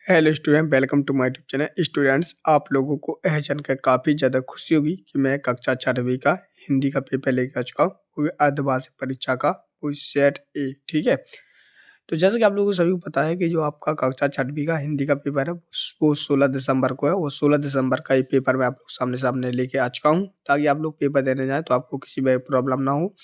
Hello student, welcome to my YouTube channel. Students, आप लोगों को यह जानकर काफ़ी ज़्यादा खुशी होगी कि मैं कक्षा 6वीं का हिंदी का पेपर लेकर आ चुका हूँ, वो भी अर्धवार्षिक परीक्षा का, वो सेट ए। ठीक है, तो जैसे कि आप लोगों को सभी को पता है कि जो आपका कक्षा 6वीं का हिंदी का पेपर है वो 16 दिसंबर को है। वो 16 दिसंबर का ये पेपर मैं आप लोग सामने सामने लेके आ चुका हूँ, ताकि आप लोग पेपर देने जाएँ तो आपको किसी भी प्रॉब्लम ना हो,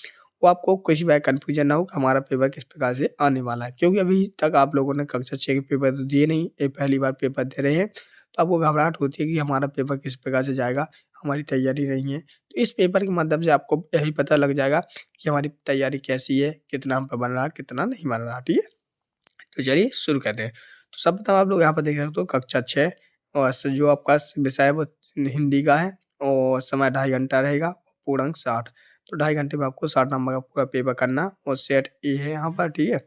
वो आपको किसी भी कन्फ्यूजन ना हो कि हमारा पेपर किस प्रकार से आने वाला है। क्योंकि अभी तक आप लोगों ने कक्षा 6 के पेपर तो दिए नहीं, ये पहली बार पेपर दे रहे हैं, तो आपको घबराहट होती है कि हमारा पेपर किस प्रकार से जाएगा, हमारी तैयारी नहीं है। तो इस पेपर के माध्यम से आपको यही पता लग जाएगा कि हमारी तैयारी कैसी है, कितना हम पे बन रहा है, कितना नहीं बन रहा। ठीक है? तो चलिए शुरू करते हैं। तो सर्वप्रथम आप लोग यहाँ पर देख सकते हो कक्षा 6 और जो आपका विषय है वो हिंदी का है और समय 2.5 घंटा रहेगा, पूर्णांक 60। तो 2.5 घंटे में आपको 60 नंबर का पूरा पेपर करना और सेट ए है यहाँ पर। ठीक है,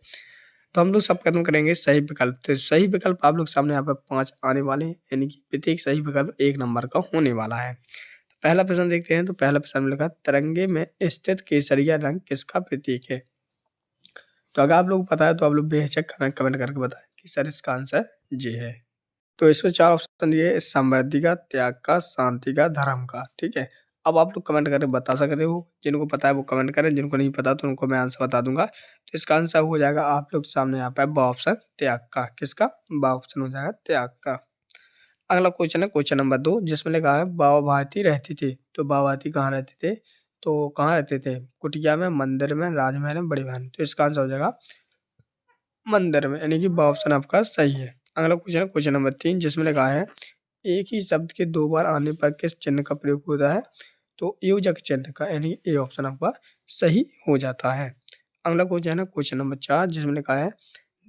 तो हम लोग सब खत्म करेंगे सही विकल्प। तो सही विकल्प आप लोग सामने यहाँ पर 5 आने वाले हैं, यानी कि प्रत्येक सही विकल्प 1 नंबर का होने वाला है। पहला प्रश्न देखते हैं। तो पहला प्रश्न में लिखा, तिरंगे में स्थित केसरिया रंग किसका प्रतीक है? तो अगर आप लोगों को पता है तो आप लोग बेहिचक कमेंट करके बताएं कि सर इसका आंसर ये है। तो इसमें 4 ऑप्शन दिए हैं, समृद्धि का, त्याग का, शांति का, धर्म का। ठीक है, अब आप लोग कमेंट करके बता सकते हो। जिनको पता है वो कमेंट करें, जिनको नहीं पता तो उनको मैं आंसर बता दूंगा। तो इसका आंसर हो जाएगा आप लोग सामने यहाँ पे ब ऑप्शन, त्याग का। किसका? ब ऑप्शन हो जाएगा त्याग का। अगला क्वेश्चन है क्वेश्चन नंबर 2, जिसमें लिखा है बाबा भारती रहती थी। तो बाबा भारती कहाँ रहते थे? तो कहाँ रहते थे? कुटिया में, मंदिर में, राजमहल में, बड़ी बहन। तो इसका आंसर हो जाएगा मंदिर में, यानी कि ब ऑप्शन आपका सही है। अगला क्वेश्चन है क्वेश्चन नंबर 3, जिसमें लिखा है एक ही शब्द के 2 बार आने पर किस चिन्ह का प्रयोग होता है? तो योजक चिन्ह का, यानी ए ऑप्शन आपका सही हो जाता है। अगला क्वेश्चन है क्वेश्चन नंबर 4, जिसमें लिखा है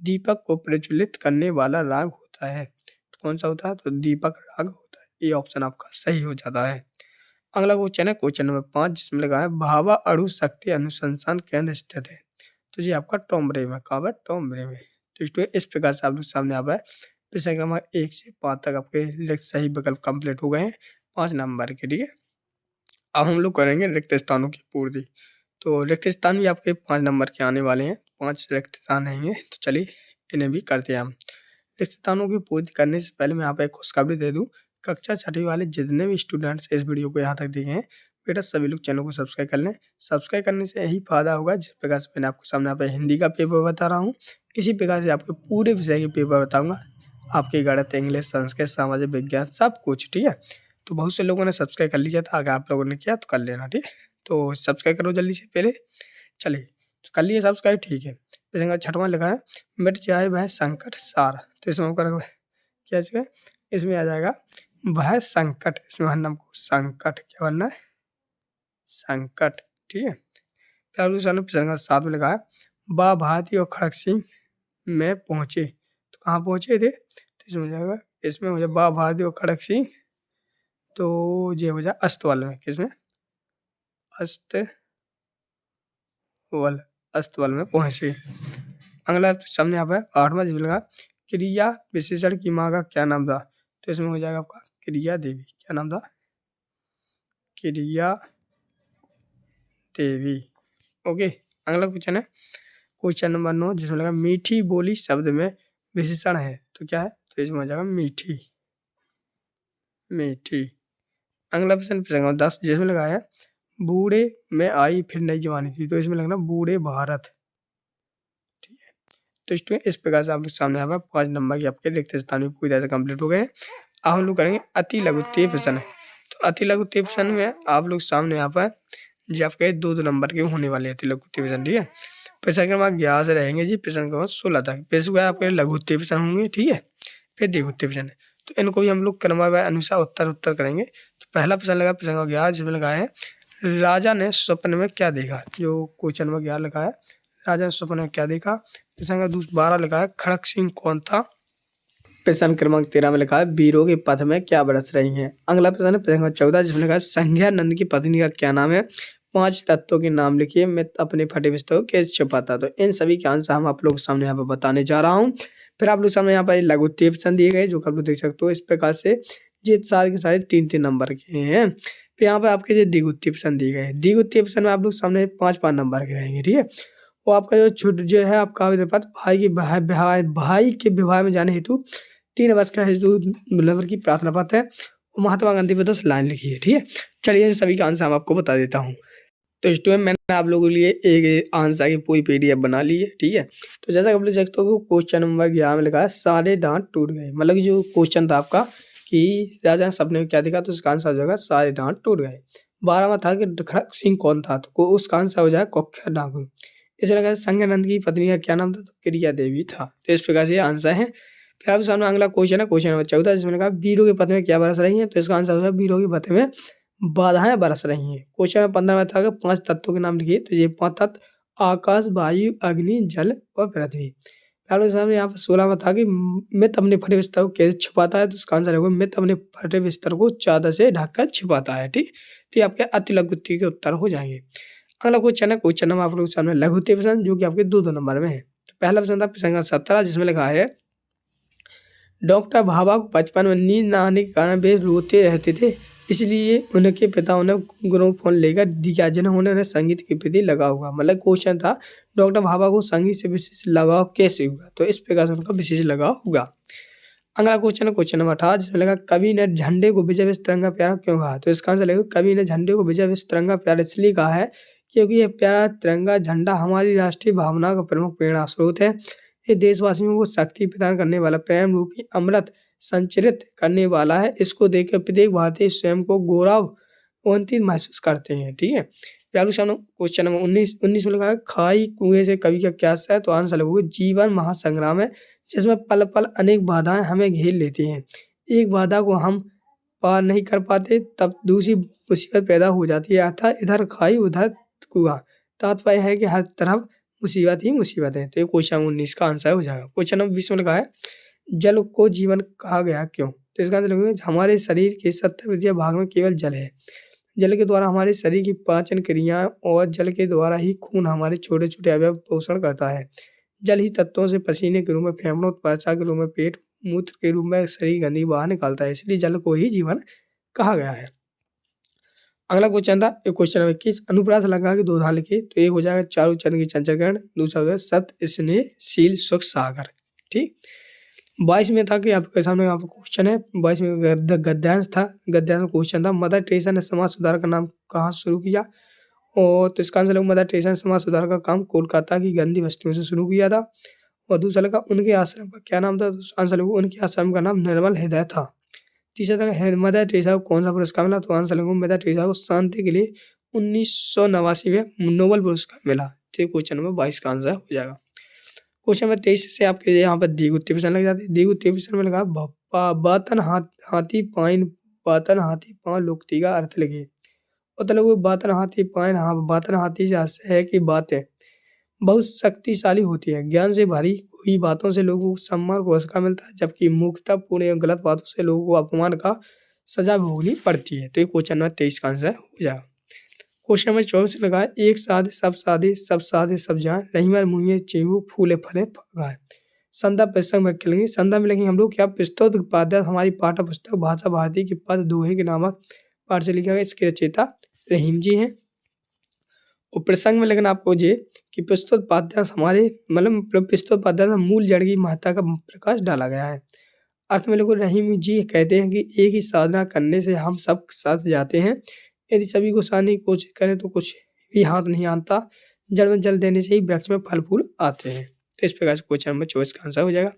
दीपक को प्रज्वलित करने वाला राग होता है। तो कौन सा होता है? तो दीपक राग होता है। ए ऑप्शन आपका सही हो जाता है। अगला क्वेश्चन है क्वेश्चन नंबर 5, जिसमें लिखा है भाभा अणु शक्ति अनुसंधान केंद्र स्थित है। तो ये आपका टोमरे में, कहाँ पर? टोमरे में। तो स्टूडेंट इस प्रकार से आप लोग सामने आ रहा है। प्रश्न क्रमांक 1 से 5 तक आपके सही विकल्प कंप्लीट हो गए हैं, 5 नंबर के। ठीक है, अब हम लोग करेंगे रिक्त स्थानों की पूर्ति। तो रिक्त स्थान भी आपके 5 नंबर के आने वाले हैं, 5 रिक्त स्थान रहेंगे। तो चलिए इन्हें भी करते हैं हम। रिक्त स्थानों की पूर्ति करने से पहले मैं यहाँ पे एक खुशखबरी दे दूँ। कक्षा 6वीं वाले जितने भी स्टूडेंट्स इस वीडियो को यहाँ तक देखे हैं, बेटा सभी लोग चैनल को सब्सक्राइब कर लें। सब्सक्राइब करने से यही फ़ायदा होगा, जिस प्रकार से मैंने आपको सामने यहाँ पे हिंदी का पेपर बता रहा हूँ, इसी प्रकार से आपके पूरे विषय के पेपर बताऊँगा। आपके गणित, इंग्लिश, संस्कृत, सामाजिक विज्ञान सब कुछ। ठीक है, तो बहुत से लोगों ने सब्सक्राइब कर लिया था, अगर आप लोगों ने किया तो कर लेना। ठीक है, तो सब्सक्राइब करो जल्दी से पहले। चलिए, तो कर लिए सब्सक्राइब? ठीक है। प्रश्न 6वां लिखा है मिट जाए वह संकट सार। तो इसमें आपका क्या इसमें इसमें आ जाएगा वह संकट। इसमें भरना हमको संकट, क्या भरना है? संकट। ठीक है, फिर अगले सामने प्रश्न 7 में लिखा है बा भारती और खड़क सिंह में पहुंचे। तो कहाँ पहुंचे थे? तो इसमें हो जाएगा, इसमें हो जाए बा भारती और खड़क सिंह, तो ये हो जाए अस्तबल में। किसमें? अस्तबल, अस्तबल में पहुंचे। अगला सामने यहाँ पे 8वां जिसमें लगा क्रिया विशेषण की माँ का क्या नाम था? तो इसमें हो जाएगा आपका क्रिया देवी। क्या नाम था? क्रिया देवी। ओके, अगला क्वेश्चन है क्वेश्चन नंबर 9, जिसमें लगा मीठी बोली शब्द में विशेषण है। तो क्या है? तो इसमें हो जाएगा मीठी, मीठी। अगला प्रश्न प्रश्न नंबर 10, जिसमें लगा है बूढ़े में आई फिर नई जवानी थी। तो इसमें लगना बूढ़े भारत। ठीक है, तो स्टूडेंट इस प्रकार से आप लोग सामने यहाँ पर 5 नंबर की आपके रिक्त स्थान में पूरी तरह से कंप्लीट हो गए हैं। अब हम लोग करेंगे अति लघुत्तरीय प्रश्न। तो अति लघुत्तरीय प्रश्न में आप लोग सामने यहाँ पर जो आपके 2-2 नंबर के होने वाले अति लघुत्तरीय प्रश्न। ठीक है, प्रश्न क्रमांक 11 से रहेंगे जी, प्रश्न क्रमांक 16 तक। फिर आपके लघुत्तरीय प्रश्न होंगे। ठीक है, फिर दीर्घोत्तरीय प्रश्न। तो इनको भी हम लोग क्रमवार अनुसार उत्तर करेंगे। तो पहला प्रश्न लगा प्रश्न नंबर 11, जिसमें लगा है राजा ने स्वप्न में क्या देखा। जो क्वेश्चन नंबर 11 लिखा है राजा ने स्वप्न में क्या देखा। प्रश्न नंबर 12 लिखा है खड़क सिंह कौन था। प्रश्न क्रमांक 13 में लिखा है वीरों के पथ में क्या बरस रही हैं। अगला प्रश्न है प्रश्न नंबर 14, जिसमें लिखा है संध्यानंद की पत्नी का क्या नाम है। 5 तत्वों के नाम लिखिए, मैं अपने फटे पुस्तकों कैसे छुपाता। तो इन सभी के आंसर हम आप लोग के सामने यहाँ पर बताने जा रहा हूँ। फिर आप लोग सामने यहाँ पर लघुत्तरीय प्रश्न दिए गए, जो आप लोग देख सकते हो इस प्रकार से। ये सारे के सारे 3-3 नंबर के हैं। फिर यहाँ पर आपके जो दीर्घोत्तरीय प्रश्न दिए गए, दीर्घोत्तरीय प्रश्न में आप लोग सामने 5-5 नंबर के रहेंगे। ठीक है, वो आपका जो छुट जो है आपका भाई के भाई के विवाह में जाने हेतु 3 वर्ष का हिंदू लवर की प्रार्थना पत्र है और महात्मा गांधी पे 10 लाइन लिखी है, ठीक है। चलिए सभी का आंसर हम आपको बता देता हूँ। तो स्टूडेंट मैंने आप लोगों के लिए एक आंसर की पूरी पीडीएफ बना ली है, ठीक है। तो जैसा कि आप लोग देख सकते हो क्वेश्चन नंबर 11 में लिखा है सारे दांत टूट गए, मतलब जो क्वेश्चन था आपका कि राजा ने सपने में क्या देखा, तो उसका आंसर हो जाएगा सारे दांत टूट गए। 12वां में था कि खड़क सिंह कौन था, तो उसका आंसर हो जाएगा कुख्यात डाकू। इसमें लगा संज्ञानंद की पत्नी का क्या नाम था, तो क्रिया देवी था। तो इस प्रकार से ये आंसर है। फिर आपके सामने अगला क्वेश्चन है, क्वेश्चन नंबर 14, जिसमें कहा वीरों के पथ में क्या बरस रही है, तो इसका आंसर हो जाएगा वीरों के पथ में बाधाएं बरस रही हैं। क्वेश्चन नंबर 15 में था कि 5 तत्वों के नाम लिखिए, तो ये 5 तत्व आकाश, वायु, अग्नि, जल और पृथ्वी। आपके सामने यहाँ पर 16 में था कि मित्र अपने फटे बिस्तर को कैसे छिपाता है, तो उसका आंसर होगा मित्र अपने फटे बिस्तर को चादर से ढककर छिपाता है, ठीक। तो ये आपके अति लघु उत्तर के उत्तर हो जाएंगे। अगला क्वेश्चन है, क्वेश्चन नंबर आप लोगों के सामने लघु उत्तर प्रश्न, जो कि आपके 2 नंबर में है। तो पहला प्रश्न था प्रश्न 17, जिसमें लिखा है डॉक्टर भाभा को बचपन में नींद न आने के कारण वे रोते रहते थे, इसलिए उनके पिता उन्हें ग्रामोफोन लेकर दिया जिन्होंने उन्हें संगीत के प्रति लगाव हुआ। मतलब क्वेश्चन था डॉक्टर भाभा को संगीत से विशेष लगाव कैसे हुआ, तो इस प्रकार से उनका विशेष लगाव हुआ। अगला क्वेश्चन है क्वेश्चन नंबर 18, जिसमें लगा कवि ने झंडे को विजय विश्व तिरंगा प्यारा क्यों कहा, तो इसका आंसर लगेगा कवि ने झंडे को विजय विश्व तिरंगा प्यारा इसलिए कहा है क्योंकि यह प्यारा तिरंगा झंडा हमारी राष्ट्रीय भावना का प्रमुख प्रेरणा स्रोत है। ये देशवासियों को शक्ति प्रदान करने वाला प्रेम रूपी अमृत संचरित करने वाला है। इसको देखकर प्रत्येक भारतीय स्वयं को गौरवान्वित महसूस करते हैं, ठीक है। क्वेश्चन नंबर 19 में लिखा है खाई कुएं से कवि का क्या है, तो आंसर लगेगा जीवन महासंग्राम है जिसमें पल पल अनेक बाधाएं हमें घेर लेती हैं। एक बाधा को हम पार नहीं कर पाते तब दूसरी मुसीबत पैदा हो जाती है, अर्थात इधर खाई उधर कुआं। तात्पर्य है कि हर तरफ मुसीबत ही मुसीबत है। तो ये क्वेश्चन 19 का आंसर हो जाएगा। क्वेश्चन नंबर 20 में लिखा है जल को जीवन कहा गया क्यों, तो इसका आंसर लगेगा हमारे शरीर के 70% भाग में केवल जल है। जल के द्वारा हमारे शरीर की पाचन क्रियाएं और जल के द्वारा ही खून हमारे छोटे छोटे अवयव पोषण करता है। जल ही तत्वों से पसीने के रूप में फेफड़ों, त्वचा के रूप में पेट, मूत्र के रूप में शरीर गंदगी बाहर निकालता है, इसलिए जल को ही जीवन कहा गया है। अगला क्वेश्चन था क्वेश्चन नंबर 21, अनुप्रास अलंकार के 2 उदाहरण लिखिए, तो एक हो जाएगा चारों चंद की चंचल किरण, दूसरा हो जाएगा सत्य स्नेह शील सुख सागर, ठीक। 22 में था कि आपके सामने आपका क्वेश्चन है, 22 में गद्यांश था। गद्यांश में क्वेश्चन था मदर टेरेसा ने समाज सुधार का नाम कहाँ शुरू किया, और तो इसका आंसर मदर टेरेसा ने समाज सुधार का काम कोलकाता की गंदी बस्तियों से शुरू किया था। और दूसरा लगा उनके आश्रम का क्या नाम था, तो आंसर लगा उनके आश्रम का नाम निर्मल हृदय था। तीसरा था मदर टेरेसा को कौन सा पुरस्कार मिला, तो आंसर लगा मदर टेरेसा को शांति के लिए 1989 में नोबेल पुरस्कार मिला। ठीक, क्वेश्चन नंबर 22 का आंसर हो जाएगा। क्वेश्चन नंबर 23 से आपके यहाँ पर दीगु टिप्सन लग जाते हैं। दीगु टिप्सन में लगा बातन हाथी पाँव लोकती का अर्थ लिखिए। मतलब वो बातन हाथी पाइन, हाँ बातन हाथी से अर्थ है कि बातें बहुत शक्तिशाली होती है, ज्ञान से भरी हुई बातों से लोगों को सम्मान पुरस्कार मिलता है, जबकि मूर्खता पूर्ण एवं गलत बातों से लोगों को अपमान का सजा भोगनी पड़ती है। तो ये क्वेश्चन नंबर 23 का आंसर हो जाएगा। क्वेश्चन नंबर 24 लगा है एक साधे सब जाए नहीं मर मुँहे चेहू फूले फले गाय। संदर्भ प्रसंग में लिखेंगे। संदर्भ में लिखेंगे हम लोग क्या प्रस्तुत पाठ्य हमारी पाठ्य पुस्तक भाषा भारती के पद दोहे के नामक पाठ से लिखा गया। इसके रचयिता रहीम जी हैं। और प्रसंग में लेकिन आपको ये कि प्रस्तुत पाठ्यांश हमारे मतलब प्रस्तुत पाठ्यांश में मूल जड़ की महत्ता का प्रकाश डाला गया है। अर्थ में लोग रहीम जी कहते हैं कि एक ही साधना करने से हम सब साथ जाते हैं, यदि सभी को साधने की कोशिश करें तो कुछ भी हाथ नहीं आता, जल में जल देने से ही वृक्ष में फल फूल आते हैं। तो इस प्रकार से क्वेश्चन नंबर 24 का आंसर हो जाएगा।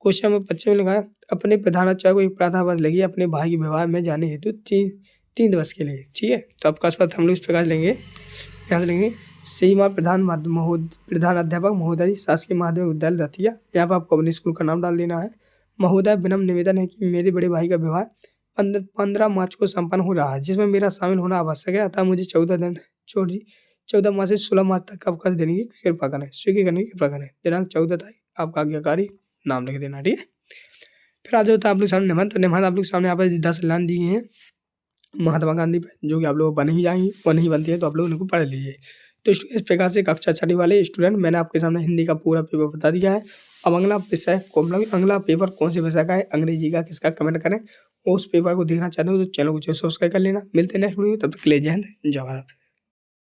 क्वेश्चन नंबर 25 में लगाया अपने प्रधानाचार्य को एक प्रार्थना लगी अपने भाई के विवाह में जाने हेतु 3 दिवस के लिए। ठीक है, तो आपका स्पष्ट हम लोग इस प्रकार लेंगे, यहाँ से लेंगे सीमा प्रधान अध्यापक महोदय शासकीय माध्यमिक विद्यालय दतिया। यहाँ पर आपको अपने स्कूल का नाम डाल देना है। महोदय विनम्र निवेदन है कि मेरे बड़े भाई का विवाह 15 मार्च को संपन्न हो रहा है, जिसमें मेरा शामिल होना आवश्यक है, अतः मुझे 14 मार्च से 16 मार्च तक का अवकाश देने की कृपा करें, स्वीकृत करने की कृपा करें। दिनांक 14 तारीख आपका आज्ञाकारी नाम लिख देना। ठीक है, फिर आ जाता है आप लोग सामने निबंध। तो निबंध आप लोग सामने यहाँ पर 10 लाइन दी हैं महात्मा गांधी पे, जो कि आप लोग बन ही जाएंगी, वो नहीं बनती है तो आप लोग उनको पढ़ लीजिए। तो इस प्रकार से कक्षा 6 वाले स्टूडेंट मैंने आपके सामने हिंदी का पूरा पेपर बता दिया है। अब अगला विषय अगला पेपर कौन से विषय का है, अंग्रेजी का किसका, कमेंट करें। उस पेपर को देखना चाहते हो तो चैनल को सब्सक्राइब कर लेना। मिलते हैं नेक्स्ट वीडियो में, तब तक के लिए जय हिंद जय भारत।